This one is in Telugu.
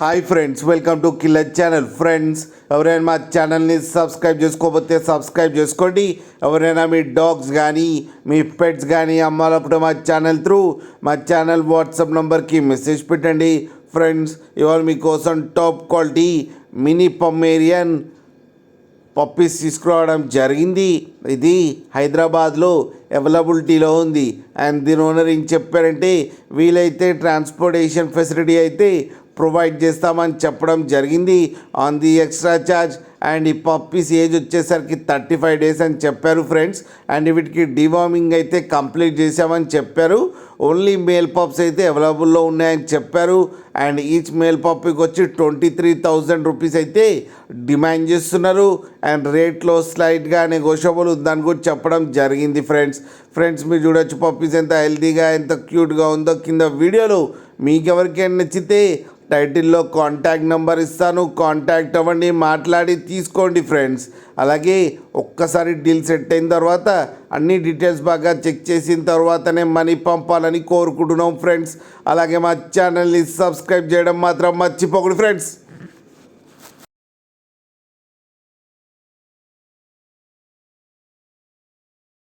Hi friends, welcome to killer channel. Friends, ఎవరైనా మా ఛానల్ని సబ్స్క్రైబ్ చేసుకోకపోతే సబ్స్క్రైబ్ చేసుకోండి. ఎవరైనా మీ డాగ్స్ కానీ మీ పెట్స్ కానీ అమ్మాలనుకుంటే మా ఛానల్ త్రూ మా ఛానల్ వాట్సాప్ నెంబర్కి మెసేజ్ పెట్టండి. ఫ్రెండ్స్, ఇవాళ మీకోసం టాప్ క్వాలిటీ మినీ పమ్మేరియన్ పప్పీస్ తీసుకురావడం జరిగింది. ఇది హైదరాబాద్లో అవైలబిలిటీలో ఉంది. అండ్ దీని ఓనర్ ఏం చెప్పారంటే, వీలైతే ట్రాన్స్పోర్టేషన్ ఫెసిలిటీ అయితే ప్రొవైడ్ చేస్తామని చెప్పడం జరిగింది on the extra charge. And ఈ పప్పీస్ ఏజ్ వచ్చేసరికి 35 days అని చెప్పారు ఫ్రెండ్స్. అండ్ వీటికి డివార్మింగ్ అయితే కంప్లీట్ చేసామని చెప్పారు. ఓన్లీ మేల్ పప్స్ అయితే అవైలబుల్లో ఉన్నాయని చెప్పారు. అండ్ ఈచ్ మేల్ పప్పీకి వచ్చి 23,000 రూపీస్ అయితే డిమాండ్ చేస్తున్నారు. అండ్ రేట్లో స్లైట్గా నెగోషియబుల్ ఉందని కూడా చెప్పడం జరిగింది ఫ్రెండ్స్, మీరు చూడొచ్చు పప్పీస్ ఎంత హెల్తీగా ఎంత క్యూట్గా ఉందో. కింద వీడియోలో మీకు ఎవరికైనా నచ్చితే టైటిల్లో కాంటాక్ట్ నెంబర్ ఇస్తాను, కాంటాక్ట్ అవ్వండి, మాట్లాడి తీసుకోండి ఫ్రెండ్స్. అలాగే ఒక్కసారి డీల్ సెట్ అయిన తర్వాత అన్ని డీటెయిల్స్ బాగా చెక్ చేసిన తర్వాతనే మనీ పంపాలని కోరుకుంటున్నాం ఫ్రెండ్స్. అలాగే మా ఛానల్ని సబ్స్క్రైబ్ చేయడం మాత్రం మర్చిపోకండి ఫ్రెండ్స్.